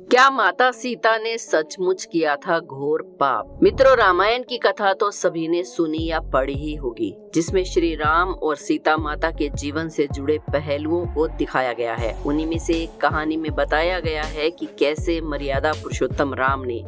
क्या माता सीता ने सचमुच किया था घोर पाप? मित्रों, रामायण की कथा तो सभी ने सुनी या पढ़ी ही होगी, जिसमें श्री राम और सीता माता के जीवन से जुड़े पहलुओं को दिखाया गया है। उन्हीं में से एक कहानी में बताया गया है कि कैसे मर्यादा पुरुषोत्तम राम ने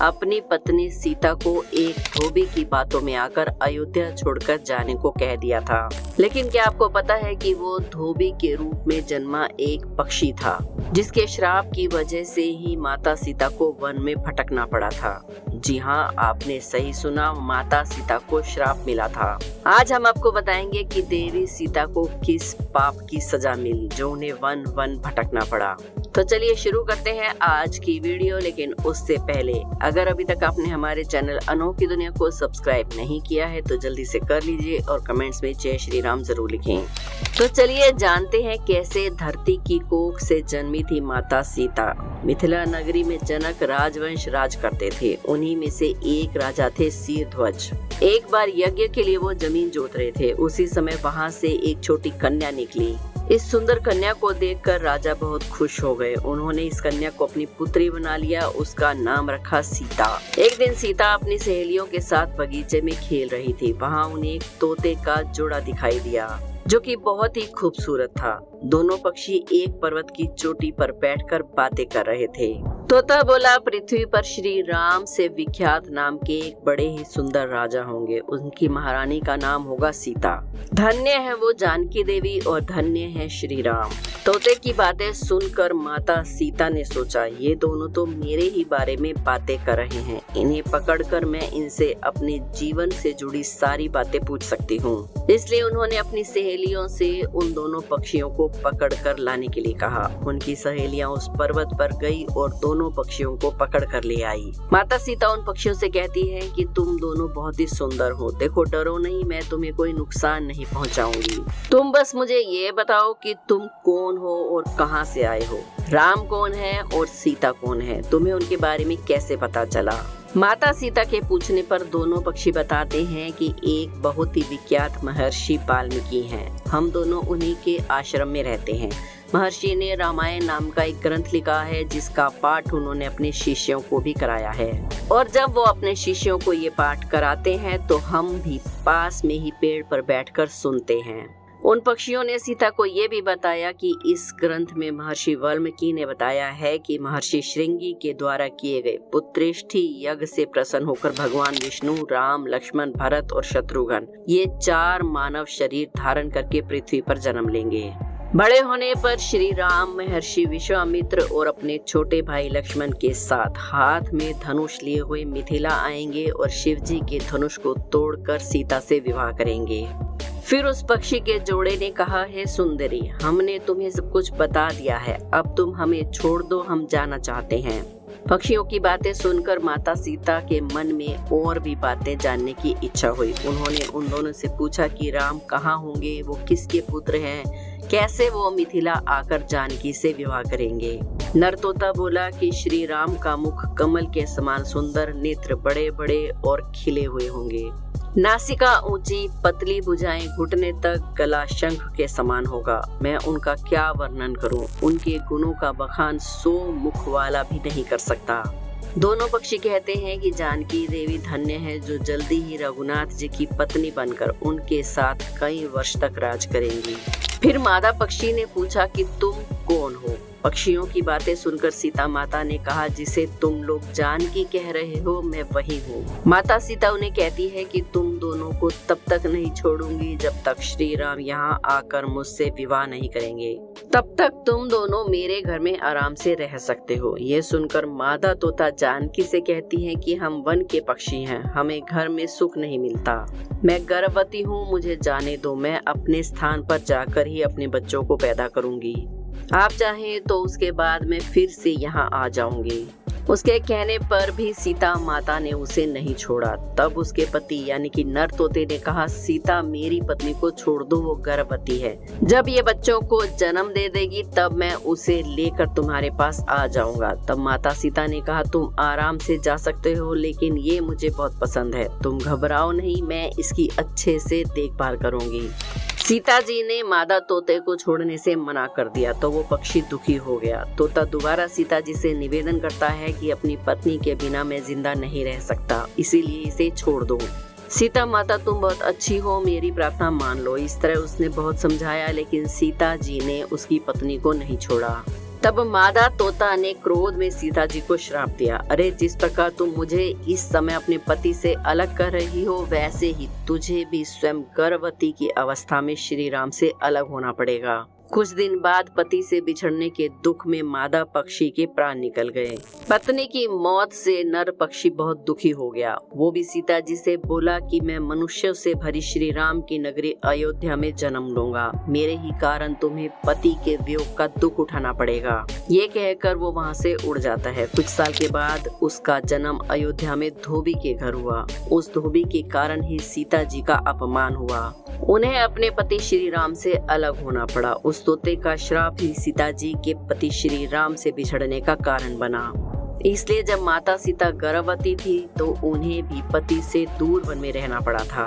अपनी पत्नी सीता को एक धोबी की बातों में आकर अयोध्या छोड़कर जाने को कह दिया था। लेकिन क्या आपको पता है कि वो धोबी के रूप में जन्मा एक पक्षी था, जिसके श्राप की वजह से ही माता सीता को वन में भटकना पड़ा था। जी हाँ, आपने सही सुना, माता सीता को श्राप मिला था। आज हम आपको बताएंगे कि देवी सीता को किस पाप की सजा मिली जो उन्हें वन वन भटकना पड़ा। तो चलिए शुरू करते हैं आज की वीडियो। लेकिन उससे पहले अगर अभी तक आपने हमारे चैनल अनोखी दुनिया को सब्सक्राइब नहीं किया है तो जल्दी से कर लीजिए और कमेंट्स में जय श्री राम जरूर लिखें। तो चलिए जानते हैं कैसे धरती की कोख से जन्मी थी माता सीता। मिथिला नगरी में जनक राजवंश राज करते थे। उन्हीं में से एक राजा थे शीरध्वज। एक बार यज्ञ के लिए वो जमीन जोत रहे थे। उसी समय वहाँ से एक छोटी कन्या निकली। इस सुंदर कन्या को देखकर राजा बहुत खुश हो गए। उन्होंने इस कन्या को अपनी पुत्री बना लिया। उसका नाम रखा सीता। एक दिन सीता अपनी सहेलियों के साथ बगीचे में खेल रही थी। वहाँ उन्हें एक तोते का जोड़ा दिखाई दिया जो कि बहुत ही खूबसूरत था। दोनों पक्षी एक पर्वत की चोटी पर बैठकर बातें कर रहे थे। तोता बोला, पृथ्वी पर श्री राम से विख्यात नाम के एक बड़े ही सुंदर राजा होंगे। उनकी महारानी का नाम होगा सीता। धन्य है वो जानकी देवी और धन्य है श्री राम। तोते की बातें सुनकर माता सीता ने सोचा, ये दोनों तो मेरे ही बारे में बातें कर रहे हैं। इन्हें पकड़कर मैं इनसे अपने जीवन से जुड़ी सारी बातें पूछ सकती हूँ। इसलिए उन्होंने अपनी सहेलियों से उन दोनों पक्षियों को पकड़कर लाने के लिए कहा। उनकी सहेलियां उस पर्वत पर गई और दोनों पक्षियों को पकड़ कर ले आई। माता सीता उन पक्षियों से कहती है कि तुम दोनों बहुत ही सुंदर हो। देखो, डरो नहीं, मैं तुम्हें कोई नुकसान नहीं पहुंचाऊंगी। तुम बस मुझे ये बताओ कि तुम कौन हो और कहां से आए हो। राम कौन है और सीता कौन है? तुम्हें उनके बारे में कैसे पता चला? माता सीता के पूछने पर दोनों पक्षी बताते हैं कि एक बहुत ही विख्यात महर्षि वाल्मीकि हैं। हम दोनों उन्हीं के आश्रम में रहते हैं। महर्षि ने रामायण नाम का एक ग्रंथ लिखा है जिसका पाठ उन्होंने अपने शिष्यों को भी कराया है। और जब वो अपने शिष्यों को ये पाठ कराते हैं तो हम भी पास में ही पेड़ पर बैठकर सुनते हैं। उन पक्षियों ने सीता को ये भी बताया कि इस ग्रंथ में महर्षि वाल्मीकि ने बताया है कि महर्षि श्रृंगी के द्वारा किए गए पुत्रेष्ठी यज्ञ से प्रसन्न होकर भगवान विष्णु, राम, लक्ष्मण, भरत और शत्रुघ्न ये 4 मानव शरीर धारण करके पृथ्वी पर जन्म लेंगे। बड़े होने पर श्री राम महर्षि विश्वामित्र और अपने छोटे भाई लक्ष्मण के साथ हाथ में धनुष लिए हुए मिथिला आएंगे और शिव जी के धनुष को तोड़कर सीता से विवाह करेंगे। फिर उस पक्षी के जोड़े ने कहा, हे सुंदरी, हमने तुम्हें सब कुछ बता दिया है, अब तुम हमें छोड़ दो, हम जाना चाहते हैं। पक्षियों की बातें सुनकर माता सीता के मन में और भी बातें जानने की इच्छा हुई। उन्होंने उन दोनों से पूछा कि राम कहाँ होंगे, वो किसके पुत्र हैं, कैसे वो मिथिला आकर जानकी से विवाह करेंगे। नर तोता बोला कि श्री राम का मुख कमल के समान सुंदर, नेत्र बड़े बड़े और खिले हुए होंगे, नासिका ऊंची, पतली भुजाएं घुटने तक, गला शंख के समान होगा। मैं उनका क्या वर्णन करूं, उनके गुणों का बखान 100 मुख वाला भी नहीं कर सकता। दोनों पक्षी कहते हैं कि जानकी देवी धन्य है जो जल्दी ही रघुनाथ जी की पत्नी बनकर उनके साथ कई वर्ष तक राज करेंगी। फिर मादा पक्षी ने पूछा कि तुम कौन हो? पक्षियों की बातें सुनकर सीता माता ने कहा, जिसे तुम लोग जानकी कह रहे हो मैं वही हूँ। माता सीता उन्हें कहती है कि तुम दोनों को तब तक नहीं छोड़ूंगी जब तक श्री राम यहाँ आकर मुझसे विवाह नहीं करेंगे। तब तक तुम दोनों मेरे घर में आराम से रह सकते हो। ये सुनकर मादा तोता जानकी से कहती है कि हम वन के पक्षी हैं, हमें घर में सुख नहीं मिलता। मैं गर्भवती हूँ, मुझे जाने दो, मैं अपने स्थान पर जाकर ही अपने बच्चों को पैदा करूंगी। आप चाहें तो उसके बाद मैं फिर से यहाँ आ जाऊंगी। उसके कहने पर भी सीता माता ने उसे नहीं छोड़ा। तब उसके पति यानी कि नर तोते ने कहा, सीता मेरी पत्नी को छोड़ दो, वो गर्भवती है। जब ये बच्चों को जन्म दे देगी तब मैं उसे लेकर तुम्हारे पास आ जाऊंगा। तब माता सीता ने कहा, तुम आराम से जा सकते हो, लेकिन ये मुझे बहुत पसंद है, तुम घबराओ नहीं, मैं इसकी अच्छे से देखभाल करूंगी। सीता जी ने मादा तोते को छोड़ने से मना कर दिया तो वो पक्षी दुखी हो गया। तोता दोबारा सीता जी से निवेदन करता है कि अपनी पत्नी के बिना मैं जिंदा नहीं रह सकता, इसीलिए इसे छोड़ दो। सीता माता तुम बहुत अच्छी हो, मेरी प्रार्थना मान लो। इस तरह उसने बहुत समझाया, लेकिन सीता जी ने उसकी पत्नी को नहीं छोड़ा। तब मादा तोता ने क्रोध में सीता जी को श्राप दिया, अरे जिस प्रकार तुम मुझे इस समय अपने पति से अलग कर रही हो, वैसे ही तुझे भी स्वयं गर्भवती की अवस्था में श्री राम से अलग होना पड़ेगा। कुछ दिन बाद पति से बिछड़ने के दुख में मादा पक्षी के प्राण निकल गए। पत्नी की मौत से नर पक्षी बहुत दुखी हो गया। वो भी सीता जी से बोला कि मैं मनुष्यों से भरी श्री राम की नगरी अयोध्या में जन्म लूंगा, मेरे ही कारण तुम्हें पति के वियोग का दुख उठाना पड़ेगा। ये कहकर वो वहाँ से उड़ जाता है। कुछ साल के बाद उसका जन्म अयोध्या में धोबी के घर हुआ। उस धोबी के कारण ही सीता जी का अपमान हुआ। उन्हें अपने पति श्री राम से अलग होना पड़ा। उस तोते का श्राप ही सीता जी के पति श्री राम से बिछड़ने का कारण बना। इसलिए जब माता सीता गर्भवती थी तो उन्हें भी पति से दूर वन में रहना पड़ा था।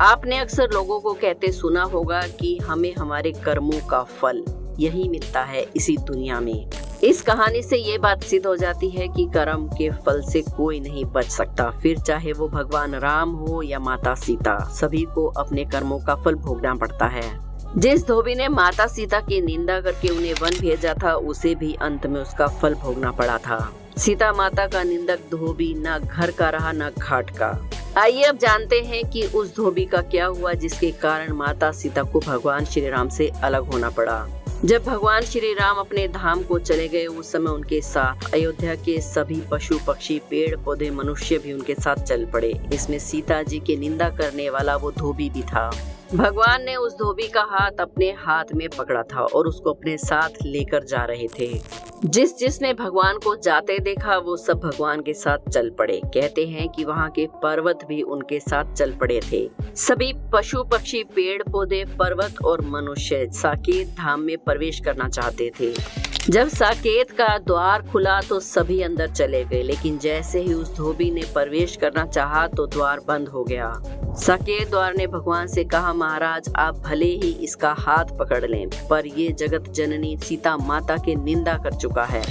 आपने अक्सर लोगों को कहते सुना होगा कि हमें हमारे कर्मों का फल यही मिलता है इसी दुनिया में। इस कहानी से ये बात सिद्ध हो जाती है कि कर्म के फल से कोई नहीं बच सकता, फिर चाहे वो भगवान राम हो या माता सीता, सभी को अपने कर्मों का फल भोगना पड़ता है। जिस धोबी ने माता सीता की निंदा करके उन्हें वन भेजा था, उसे भी अंत में उसका फल भोगना पड़ा था। सीता माता का निंदक धोबी न घर का रहा न घाट का। आइए अब जानते हैं कि उस धोबी का क्या हुआ जिसके कारण माता सीता को भगवान श्री राम से अलग होना पड़ा। जब भगवान श्री राम अपने धाम को चले गए, उस समय उनके साथ अयोध्या के सभी पशु पक्षी पेड़ पौधे मनुष्य भी उनके साथ चल पड़े। इसमें सीता जी की निंदा करने वाला वो धोबी भी था। भगवान ने उस धोबी का हाथ अपने हाथ में पकड़ा था और उसको अपने साथ लेकर जा रहे थे। जिसने भगवान को जाते देखा वो सब भगवान के साथ चल पड़े। कहते हैं कि वहाँ के पर्वत भी उनके साथ चल पड़े थे। सभी पशु पक्षी पेड़ पौधे पर्वत और मनुष्य साकेत धाम में प्रवेश करना चाहते थे। जब साकेत का द्वार खुला तो सभी अंदर चले गए, लेकिन जैसे ही उस धोबी ने प्रवेश करना चाहा तो द्वार बंद हो गया। साकेत द्वार ने भगवान से कहा, महाराज आप भले ही इसका हाथ पकड़ लें, पर ये जगत जननी सीता माता की निंदा कर चुका है।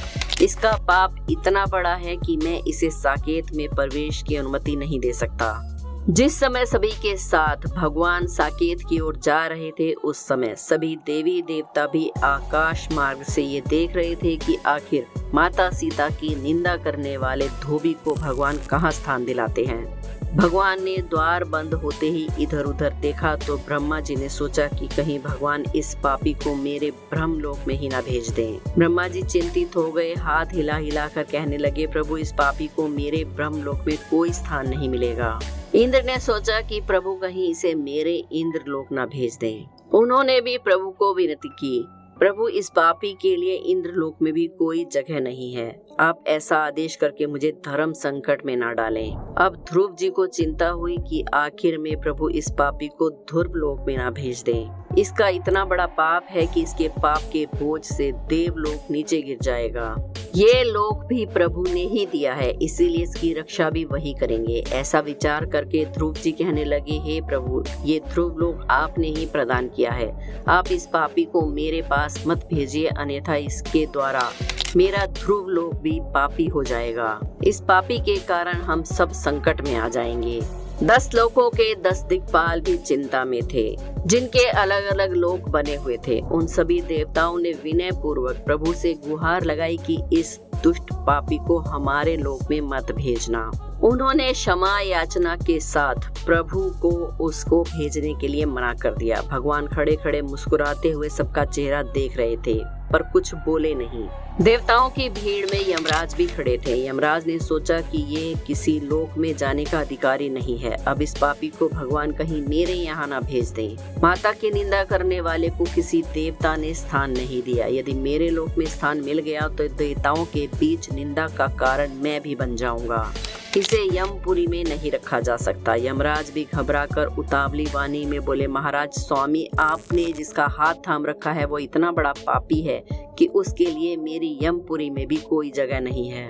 इसका पाप इतना बड़ा है कि मैं इसे साकेत में प्रवेश की अनुमति नहीं दे सकता। जिस समय सभी के साथ भगवान साकेत की ओर जा रहे थे, उस समय सभी देवी देवता भी आकाश मार्ग से ये देख रहे थे कि आखिर माता सीता की निंदा करने वाले धोबी को भगवान कहाँ स्थान दिलाते हैं। भगवान ने द्वार बंद होते ही इधर उधर देखा तो ब्रह्मा जी ने सोचा कि कहीं भगवान इस पापी को मेरे ब्रह्मलोक में ही ना भेज दें। ब्रह्मा जी चिंतित हो गए, हाथ हिला हिला कर कहने लगे, प्रभु इस पापी को मेरे ब्रह्मलोक में कोई स्थान नहीं मिलेगा। इंद्र ने सोचा कि प्रभु कहीं इसे मेरे इंद्रलोक ना भेज दें। उन्होंने भी प्रभु को विनती की, प्रभु इस पापी के लिए इंद्रलोक में भी कोई जगह नहीं है, आप ऐसा आदेश करके मुझे धर्म संकट में ना डालें। अब ध्रुव जी को चिंता हुई कि आखिर में प्रभु इस पापी को ध्रुव लोक में ना भेज दें। इसका इतना बड़ा पाप है कि इसके पाप के बोझ से देवलोक नीचे गिर जाएगा। ये लोक भी प्रभु ने ही दिया है, इसीलिए इसकी रक्षा भी वही करेंगे। ऐसा विचार करके ध्रुव जी कहने लगे, हे प्रभु ये ध्रुव लोक आपने ही प्रदान किया है, आप इस पापी को मेरे पास मत भेजिए, अन्यथा इसके द्वारा मेरा ध्रुव लोक भी पापी हो जाएगा। इस पापी के कारण हम सब संकट में आ जाएंगे। 10 लोकों के 10 दिक्पाल भी चिंता में थे, जिनके अलग अलग लोक बने हुए थे। उन सभी देवताओं ने विनय पूर्वक प्रभु से गुहार लगाई कि इस दुष्ट पापी को हमारे लोक में मत भेजना। उन्होंने क्षमा याचना के साथ प्रभु को उसको भेजने के लिए मना कर दिया। भगवान खड़े खड़े मुस्कुराते हुए सबका चेहरा देख रहे थे, पर कुछ बोले नहीं। देवताओं की भीड़ में यमराज भी खड़े थे। यमराज ने सोचा कि ये किसी लोक में जाने का अधिकारी नहीं है, अब इस पापी को भगवान कहीं मेरे यहाँ ना भेज दें। माता की निंदा करने वाले को किसी देवता ने स्थान नहीं दिया, यदि मेरे लोक में स्थान मिल गया तो देवताओं के बीच निंदा का कारण मैं भी बन जाऊंगा। इसे यमपुरी में नहीं रखा जा सकता। यमराज भी घबराकर उतावली वाणी में बोले, महाराज स्वामी आपने जिसका हाथ थाम रखा है वो इतना बड़ा पापी है कि उसके लिए मेरी यमपुरी में भी कोई जगह नहीं है।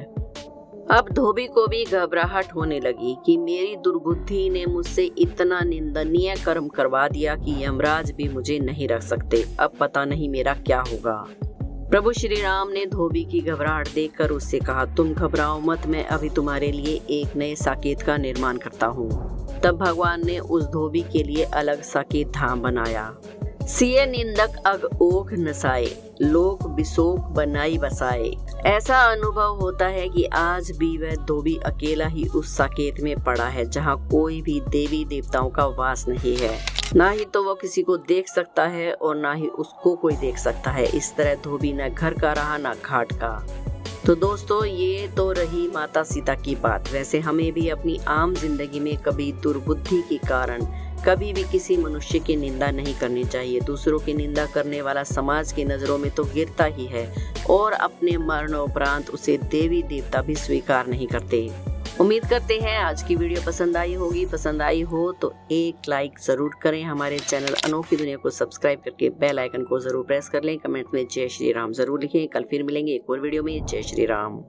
अब धोबी को भी घबराहट होने लगी कि मेरी दुर्बुद्धि ने मुझसे इतना निंदनीय कर्म करवा दिया कि यमराज भी मुझे नहीं रख सकते। अब पता नहीं मेरा क्या होगा। प्रभु श्री राम ने धोबी की घबराहट देखकर उससे कहा, तुम घबराओ मत, मैं अभी तुम्हारे लिए एक नए साकेत का निर्माण करता हूँ। तब भगवान ने उस धोबी के लिए अलग साकेत धाम बनाया। सिए निंदक अग ओख नसाए, लोक बिशोक बनाई बसाए। ऐसा अनुभव होता है कि आज भी वह धोबी अकेला ही उस साकेत में पड़ा है, जहाँ कोई भी देवी देवताओं का वास नहीं है। ना ही तो वो किसी को देख सकता है और ना ही उसको कोई देख सकता है। इस तरह धोबी न घर का रहा न घाट का। तो दोस्तों, ये तो रही माता सीता की बात। वैसे हमें भी अपनी आम जिंदगी में कभी दुर्बुद्धि के कारण कभी भी किसी मनुष्य की निंदा नहीं करनी चाहिए। दूसरों की निंदा करने वाला समाज की नजरों में तो गिरता ही है और अपने मरणोपरांत उसे देवी देवता भी स्वीकार नहीं करते। उम्मीद करते हैं आज की वीडियो पसंद आई होगी। पसंद आई हो तो एक लाइक जरूर करें। हमारे चैनल अनोखी दुनिया को सब्सक्राइब करके बेल आइकन को जरूर प्रेस कर लें। कमेंट में जय श्री राम जरूर लिखें। कल फिर मिलेंगे एक और वीडियो में। जय श्री राम।